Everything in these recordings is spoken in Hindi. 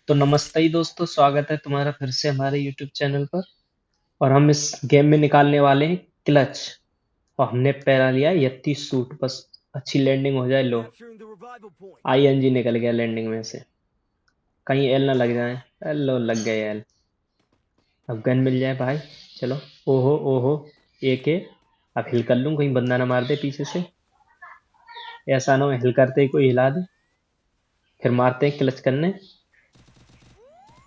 तो नमस्ते ही दोस्तों, स्वागत है तुम्हारा फिर से हमारे YouTube चैनल पर। और हम इस गेम में निकालने वाले हैं क्लच। और हमने पहला लिया है यत्ती सूट, बस अच्छी लैंडिंग हो जाए। लो, ING निकल गया लैंडिंग में से, कहीं एल ना लग जाए। लो, लग गए एल। अब गन मिल जाए भाई। चलो। ओहो ओहो, एक है। अब हिल कर लूं, कहीं बंदा ना मार दे पीछे से। ऐसा ना हो हिल करते ही कोई हिला दे, फिर मारते हैं क्लच करने।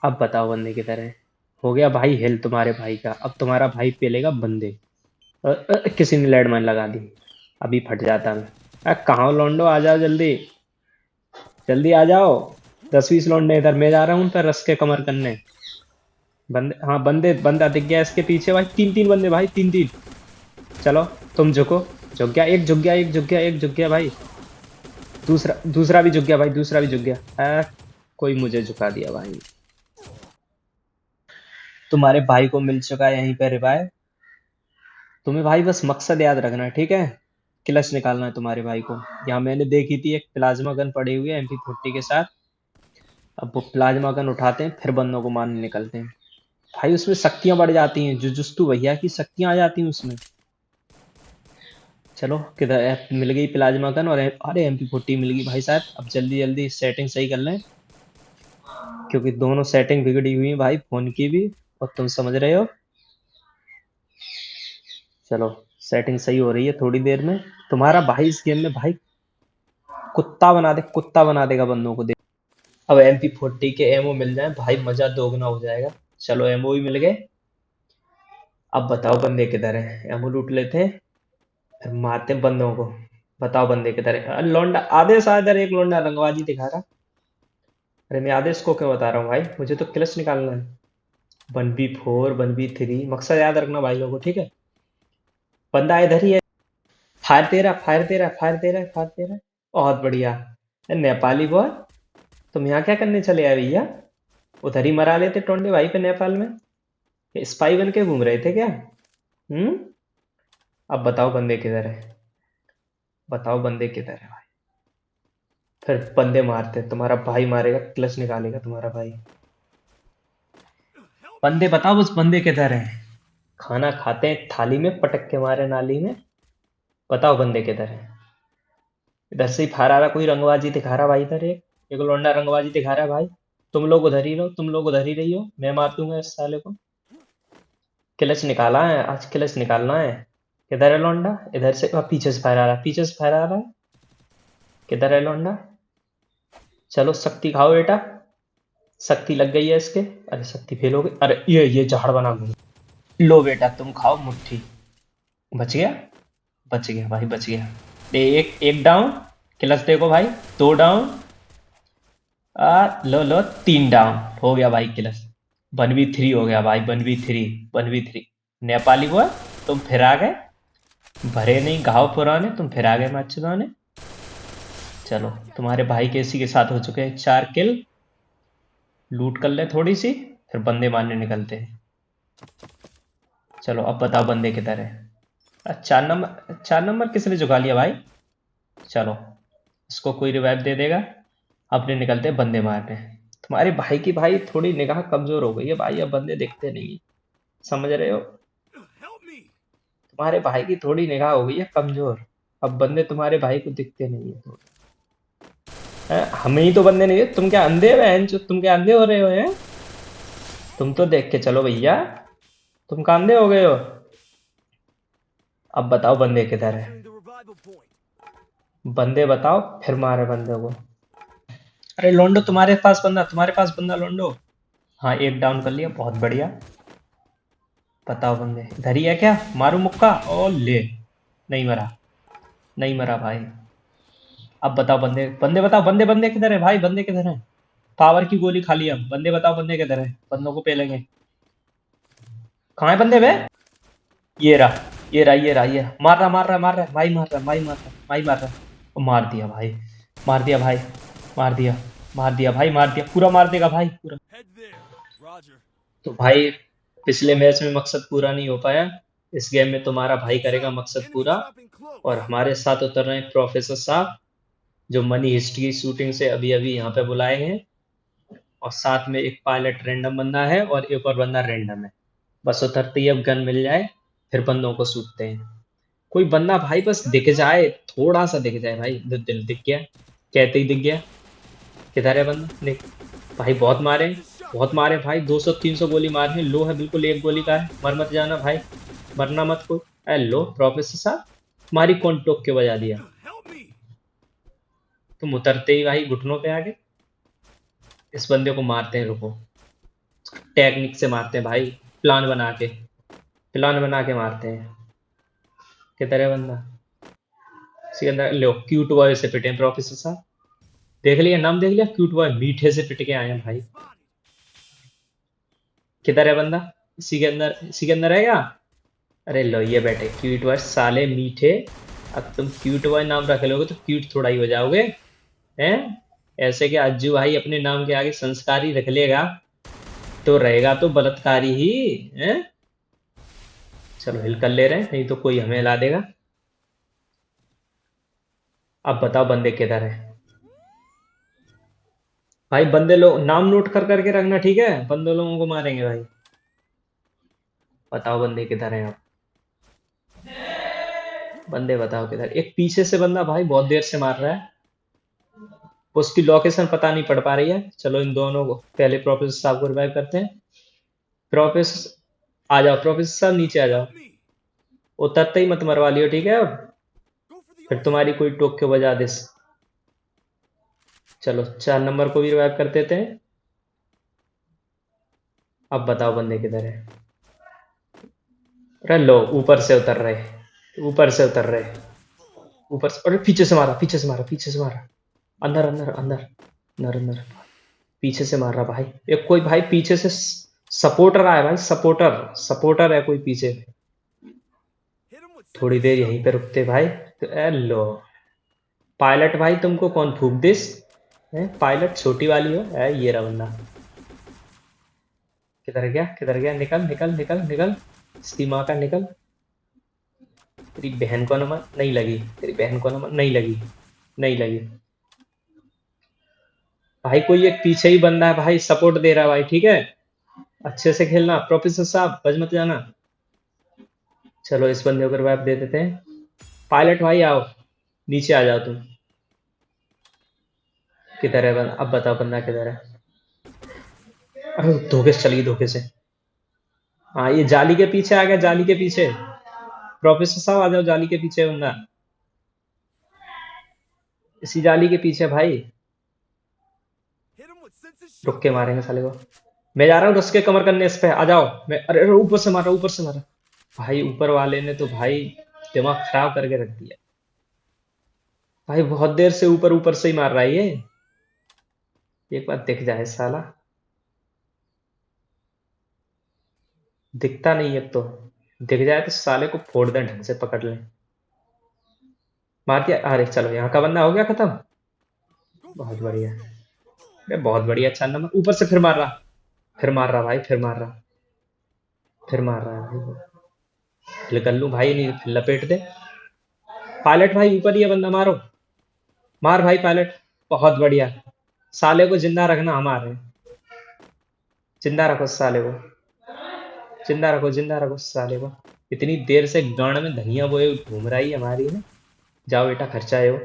अब बताओ बंदे किधर है। हो गया भाई हिल तुम्हारे भाई का। अब तुम्हारा भाई पेलेगा बंदे। किसी ने लैंडमाइन लगा दी। अभी फट जाता मैं। कहाँ हो लौंडो, आ जाओ जल्दी। जल्दी आ जाओ। 10-20 लौंडे इधर, मैं जा रहा हूँ उन पर रस के कमर करने। बंदे, हाँ बंदे, बंदा दिख गया इसके पीछे भाई। 3-3 बंदे भाई, 3-3। चलो, तुम झुको। झुक गया एक, झुक गया एक, झुक गया एक, झुक गया भाई। दूसरा दूसरा भी झुक गया भाई, दूसरा भी झुक गया। कोई मुझे झुका दिया भाई। तुम्हारे भाई को मिल चुका है यहीं पे रिवाइव। तुम्हें भाई बस मकसद याद रखना है, ठीक है। क्लच निकालना है तुम्हारे भाई को। यहाँ मैंने देखी थी एक प्लाज्मा गन पड़ी हुई है MP40 के साथ। अब वो प्लाज्मा गन उठाते हैं, फिर बंदों को मारने निकलते हैं। भाई उसमें शक्तियां बढ़ जाती हैं, जुजुस्तु भैया की शक्तियां आ जाती हैं उसमें। चलो, किधर मिल गई प्लाज्मा गन, और अरे MP40 मिल गई भाई साहब। अब जल्दी जल्दी सेटिंग सही कर लें, क्योंकि दोनों सेटिंग बिगड़ी हुई है भाई, फोन की भी और तुम समझ रहे हो। चलो, सेटिंग सही हो रही है थोड़ी देर में। तुम्हारा भाई इस गेम में भाई कुत्ता बना दे, कुत्ता बना देगा बंदों को। अब MP40 के एमओ मिल जाए भाई, मजा दोगुना हो जाएगा। चलो, एमओ भी मिल गए। अब बताओ बंदे किधर है। एमओ लूट लेते हैं, फिर मारते हैं बंदों को। बताओ बंदे किधर है। लौंडा आदेश, इधर एक लौंडा रंगबाजी दिखा रहा। अरे मैं आदेश को क्यों बता रहा हूँ भाई, मुझे तो क्लच निकालना है। 1v4 1v3, मकसद याद रखना भाई लोगों, ठीक है। बंदा इधर ही है। फायर तेरा, फायर तेरा, फायर तेरा, फायर तेरा। बहुत बढ़िया। नेपाली बॉय, तुम यहाँ क्या करने चले आए भैया। उधर ही मरा लेते टोंडे भाई पे नेपाल में। ये स्पाई बन के घूम रहे थे क्या। हम्म। अब बताओ बंदे किधर है। बताओ बंदे किधर है भाई। फिर बंदे मारते हैं, तुम्हारा भाई मारेगा, क्लच निकालेगा तुम्हारा भाई। बंदे बताओ, उस बंदे किधर है। खाना खाते हैं थाली में, पटक के मारे नाली में। बताओ बंदे किधर है। इधर से ही फायर आ रहा, कोई रंगबाजी दिखा रहा भाई। इधर एक लौंडा रंगबाजी दिखा रहा है भाई। तुम लोग उधर ही रहो, तुम लोग उधर ही रही हो, मैं मार दूंगा इस साले को। क्लच निकाला है आज, क्लच निकालना है। किधर है लौंडा। इधर से पीछे से फायर आ रहा है, पीछे से फायर आ रहा है। किधर है लौंडा। चलो, शक्ति खाओ बेटा। शक्ति लग गई है इसके। अरे शक्ति फेल हो गई। अरे ये झाड़ बना घूम। लो बेटा, तुम खाओ मुट्ठी। बच गया। बच गया भाई, बच गया। एक एक डाउन। क्लच देखो भाई। दो डाउन। लो लो, 3 डाउन। हो गया भाई क्लच। 1v3 हो गया भाई, 1v3। 1v3। नेपाली हुआ। तुम फिर आ गए। भरे नहीं घाव पुराने, तुम फिर आ गए मैच चुराने। चलो, तुम्हारे भाई के इसी के साथ हो चुके हैं 4 किल। लूट कर ले थोड़ी सी, फिर बंदे मारने निकलते हैं। चलो, अब बताओ बंदे किधर है। 4 नंबर, 4 नंबर किसने झुका लिया भाई। चलो, इसको कोई रिवाइव दे देगा। अपने निकलते हैं बंदे मारने। तुम्हारे भाई की भाई थोड़ी निगाह कमजोर हो गई है भाई, अब बंदे दिखते नहीं। समझ रहे हो। तुम्हारे भाई की थोड़ी निगाह हो गई है कमजोर। अब बंदे तुम्हारे भाई को दिखते नहीं है थोड़े। हमें ही तो बंदे नहीं है। तुम क्या अंधे हो बहन तुम क्या अंधे हो रहे हो हैं। तुम तो देख के चलो भैया। तुम क्या अंधे हो गए हो। अब बताओ बंदे किधर है। बंदे बताओ, फिर मारे बंदे को। अरे लोंडो, तुम्हारे पास बंदा, तुम्हारे पास बंदा लोंडो। हाँ, एक डाउन कर लिया, बहुत बढ़िया। बताओ बंदे इधर ही है क्या। मारू मुक्का, ओ ले। नहीं मरा। नहीं मरा भाई। अब बताओ बंदे, बंदे बताओ, बंदे बंदे किधर है भाई, बंदे किधर है। पावर की गोली खा ली हम। बंदे बताओ, बंदे किधर है, बंदों को पेलेंगे। कहाँ है बंदे बे। ये रहा, ये रहा, ये रहा, ये रहा। मार रहा, मार रहा, मार रहा भाई, मार रहा, भाई मार रहा, भाई मार रहा। ओ, मार दिया भाई। मार दिया भाई। मार दिया। मार दिया भाई, मार दिया, पूरा मार देगा भाई, पूरा। तो भाई, पिछले मैच में मकसद पूरा नहीं हो पाया। इस गेम में तुम्हारा भाई करेगा मकसद पूरा। और हमारे साथ उतर रहे हैं प्रोफेसर साहब, जो मनी हिस्ट्री शूटिंग से अभी अभी यहाँ पे बुलाए हैं। और साथ में एक पायलट रैंडम बंदा है और एक और बंदा रैंडम है। बस उतरते ही अब गन मिल जाए फिर बंदों को सूटते हैं। कोई बंदा भाई बस दिख जाए, थोड़ा सा दिख जाए भाई, दिल दिख गया, कहते ही दिख गया। किधर है बंदा देख भाई, बहुत मारे भाई, 200-300 गोली मारे हैं, लो है बिल्कुल, एक गोली का है, मर मत जाना भाई, मरना मत कोई। लो प्रोफेसर साहब, तुम्हारी कौन टोक के बजा दिया? तुम उतरते ही भाई घुटनों पे आगे इस बंदे को मारते हैं, रुको, टेक्निक से मारते हैं भाई, प्लान बना के, प्लान बना के मारते हैं। किधर है बंदा? इसी के अंदर लो, क्यूट बॉय से पिटे हैं प्रोफेसर साहब, देख लिया नाम, देख लिया, क्यूट बॉय, मीठे से पिट के आए हैं भाई। किधर है बंदा? इसी के अंदर, इसी के अंदर है क्या? अरे लो ये बैठे क्यूट बॉय साले मीठे। अब तुम क्यूट बॉय नाम रख लोगे तो क्यूट थोड़ा ही हो जाओगे, हैं? ऐसे कि अज्जू भाई अपने नाम के आगे संस्कारी रख लेगा तो रहेगा तो बलात्कारी ही, हैं? चलो हिल कर ले रहे हैं, नहीं तो कोई हमें हिला देगा। अब बताओ बंदे किधर है? भाई बंदे लोग नाम नोट कर करके रखना, ठीक है? बंदे लोगों को मारेंगे भाई। बताओ बंदे किधर हैं? आप बंदे बताओ किधर? एक पीछे से बंदा भाई बहुत देर से मार रहा है, उसकी लोकेशन पता नहीं पड़ पा रही है। चलो इन दोनों को पहले प्रोफेसर साहब को रिवाइव करते हैं। प्रोफेसर आ जाओ, प्रोफेसर साहब नीचे आ जाओ, उतरते ही मत मरवा लियो, ठीक है? अब फिर तुम्हारी कोई टोक के बजा दे। चलो 4 नंबर को भी रिवाइव कर देते हैं। अब बताओ बंदे किधर है? अरे लो ऊपर से उतर रहे, ऊपर से उतर रहे, ऊपर से, अरे पीछे से मारा, पीछे से मारा, पीछे से मारा, अंदर अंदर अंदर अंदर अंदर, पीछे से मार रहा भाई एक कोई भाई, पीछे से सपोर्टर आया भाई, सपोर्टर, सपोर्टर है कोई पीछे। थोड़ी देर यहीं पे रुकते भाई तो लो, पायलट भाई तुमको कौन फूक दिस है? पायलट छोटी वाली हो ये रहा बंदा। किधर गया, किधर गया? निकल निकल निकल निकल, इसकी माँ का निकल। तेरी बहन को नमन नहीं लगी, तेरी बहन को नमन नहीं लगी, नहीं लगी। भाई कोई एक पीछे ही बंदा है भाई, सपोर्ट दे रहा है भाई, ठीक है? अच्छे से खेलना प्रोफेसर साहब, बच मत जाना। चलो इस बंदे को रिवाइव दे देते हैं। पायलट भाई आओ, नीचे आ जाओ तुम। किधर है बंदा? अब बताओ बंदा किधर है? अरे धोखे से चली गई, धोखे से। हाँ ये जाली के पीछे आ गया, जाली के पीछे। प्रोफेसर साहब आ जाओ, जाली के पीछे बंदा, इसी जाली के पीछे भाई। रुक के मारेंगे साले को। मैं जा रहा हूँ रस के कमर करने इस पे, आ जाओ। मैं अरे अरे, ऊपर से मारा, ऊपर से मारा भाई, ऊपर वाले ने तो भाई दिमाग खराब करके रख दिया भाई, बहुत देर से ऊपर ऊपर से ही मार रहा है ये। एक बार दिख जाए साला, दिखता नहीं है तो, दिख जाए तो साले को फोड़ दें, ढंग से पकड़ लें। मार दिया, अरे चलो यहाँ का बंदा हो गया खत्म। बहुत बढ़िया, अरे बहुत बढ़िया, 4 नंबर ऊपर से फिर मार रहा, फिर मार रहा भाई, फिर मार रहा, फिर मार रहा है भाई। निकल लूं भाई, नहीं फिर लपेट दे। पायलट भाई ऊपर ही है बंदा, मारो, मार भाई पायलट। बहुत बढ़िया, साले को जिंदा रखना हमारे, जिंदा रखो साले को, जिंदा रखो, जिंदा रखो साले को। इतनी देर से गांड में धनिया बोए घूम रही है हमारी ना। जाओ बेटा खर्चा है वो,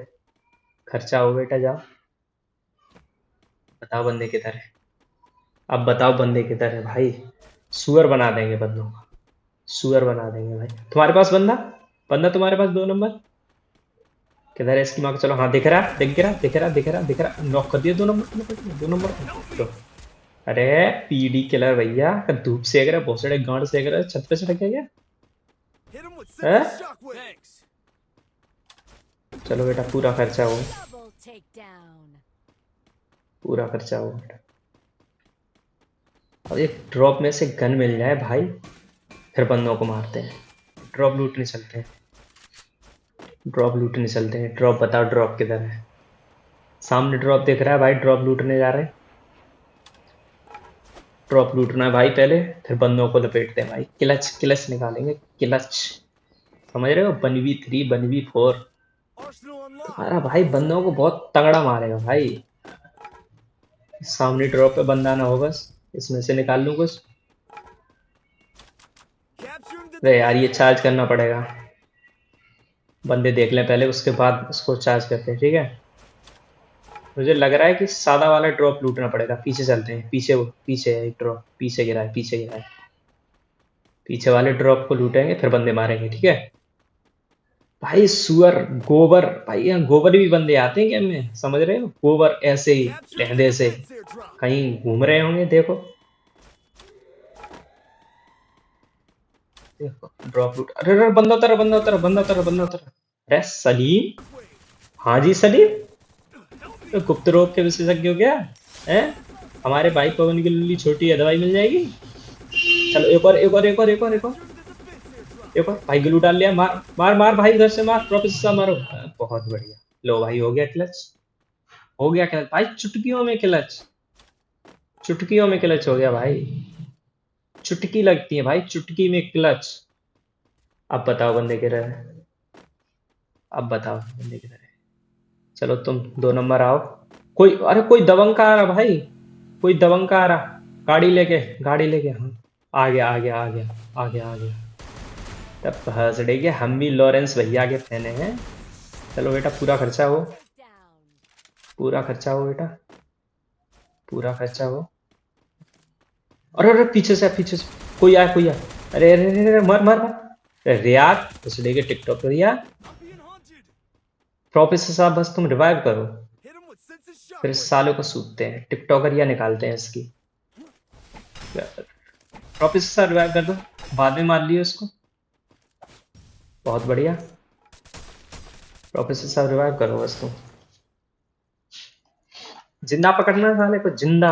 खर्चा हो बेटा जाओ। बताओ बंदे किधर है? अब बताओ बंदे किधर है भाई? सुअर बना देंगे बंदों को, सुअर बना देंगे भाई। तुम्हारे पास बंदा, बंदा तुम्हारे पास 2 नंबर किधर है इसकी माँ का? चलो हाँ दिख रहा, दिख रहा, दिख रहा, दिख रहा, दिख रहा, नॉक कर दिया 2 नंबर, 2 नंबर को। तो अरे पीडी किलर भैया, धूप सेक रहे, भोसड़े गांड सेक रहे, छत पे चढ़ के गया है? चलो बेटा पूरा खर्चा हो, Double takedown. पूरा खर्चा हो बेटा। अब एक ड्रॉप में से गन मिल जाए भाई, फिर बंदों को मारते हैं। ड्रॉप लूटने चलते हैं, ड्रॉप लूटने चलते हैं। ड्रॉप बताओ ड्रॉप किधर है? सामने ड्रॉप दिख रहा है भाई, ड्रॉप लूटने जा रहे हैं। ड्रॉप लूटना है भाई पहले, फिर बंदों को लपेटते हैं भाई। क्लच क्लच निकालेंगे, क्लच, समझ रहे हो? 1v3 1v4। तुम्हारा भाई बंदों को बहुत तगड़ा मारेगा भाई। सामने ड्रॉप पे बंदा ना हो बस, इसमें से निकाल लूं कुछ। अरे यार ये चार्ज करना पड़ेगा, बंदे देख लें पहले, उसके बाद उसको चार्ज करते हैं, ठीक है। मुझे लग रहा है कि सादा वाला ड्रॉप लूटना पड़ेगा, पीछे चलते हैं, पीछे वो पीछे है एक ड्रॉप, पीछे गिरा है, पीछे गिरा है। पीछे वाले ड्रॉप को लूटेंगे फिर बंदे मारेंगे, ठीक है। भाई सुअर, गोबर, भाई यहाँ गोबर भी बंदे आते हैं क्या में, समझ रहे हो, गोबर ऐसे ही लहदे से कहीं घूम रहे होंगे, देखो। देखो ड्रॉप लूट, अरे अरे बंदा उतर, बंदा उतर, बंदा उतर, बंदा उतर। अरे सलीम, हाँ जी सलीम, तो गुप्त रोग के विशेषज्ञ हो क्या है। हमारे भाई पवन की लुल्ली छोटी है, दवाई मिल जाएगी। चलो एक और, एक और, एक और, एक और, एक और, एक और। भाई ग्लू डाल लिया, मार मार मार भाई, उधर से मार, प्रोफेसर मारो। बहुत बढ़िया, लो भाई हो गया क्लच, हो गया क्लच भाई, चुटकियों में क्लच, चुटकियों में क्लच हो गया भाई, चुटकी लगती है भाई, चुटकी में क्लच। अब बताओ बंदे किधर है, अब बताओ बंदे किधर है। चलो तुम 2 नंबर आओ। कोई, अरे कोई दबंग का आ रहा भाई, कोई दबंग का आ रहा, गाड़ी लेके, गाड़ी लेके, हाँ। आ गया आ गया आ गया आ गया आ गया। तब हंसड़े के हम भी लॉरेंस भैया के फैन हैं। चलो बेटा पूरा खर्चा हो, Spike down. पूरा खर्चा हो बेटा, पूरा खर्चा हो। अरे अरे पीछे से, पीछे से कोई आया, कोई आया। अरे अरे अरे अरे, मर मर मर। अरे यार हंसड़े के टिकटॉक पर यार। प्रोफेसर साहब बस तुम रिवाइव करो, फिर इस सालों को सूखते हैं, टिकटॉकर या निकालते हैं इसकी। प्रोफेसर साहब रिवाइव कर दो, बाद में मार लियो इसको। बहुत बढ़िया, प्रोफेसर साहब रिवाइव करो बस तुम। जिंदा पकड़ना है साले को, जिंदा,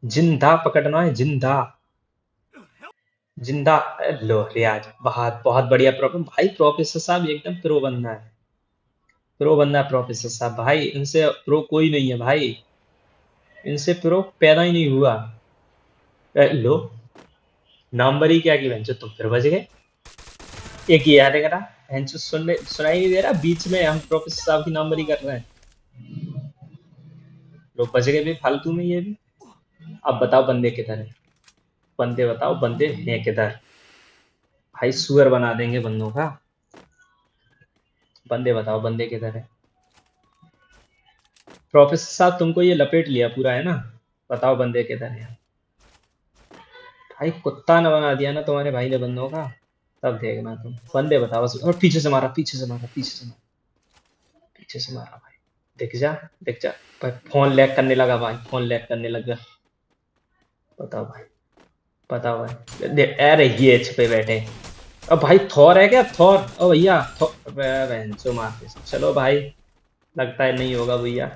जिंदा पकड़ना है, जिंदा, जिंदा। लो रियाज, बहुत बहुत बढ़िया प्रॉब्लम भाई, प्रोफेसर साहब एकदम प्रो बंदा है, प्रो बंदा है प्रोफेसर साहब भाई, इनसे प्रो कोई नहीं है भाई, इनसे प्रो पैदा ही नहीं हुआ। लो, नंबर ही क्या की बहनचोद, तुम फिर बच गए। एक ही याद करा, बहनचोद सुनने सुनाई नहीं दे रहा, बीच में हम प्रोफेसर साहब की नंबरी कर रहे हैं। लोग बच गए भी फालतू में ये भी। अब बताओ बंदे किधर है, बंदे बताओ, बंदे हैं किधर। भाई सुअर बना देंगे बंदों का, बंदे बताओ बंदे किधर है। प्रोफेसर साहब तुमको ये लपेट लिया पूरा है ना, बताओ बंदे किधर है। भाई कुत्ता न बना दिया ना तुम्हारे भाई ने बंदों का, तब देखना तुम, बंदे बताओ बस। और पीछे से मारा, पीछे से मारा, पीछे से मारा, पीछे से मारा भाई। दिख जा, दिख जा। भाई फोन लैग करने लगा भाई, फोन लैग करने लगा। बताओ भाई, बताओ भाई, अरे ये छुपे बैठे। अब भाई थॉर है क्या, थॉर, ओ भैया, बहन चो मारते, चलो भाई, लगता है नहीं होगा भैया।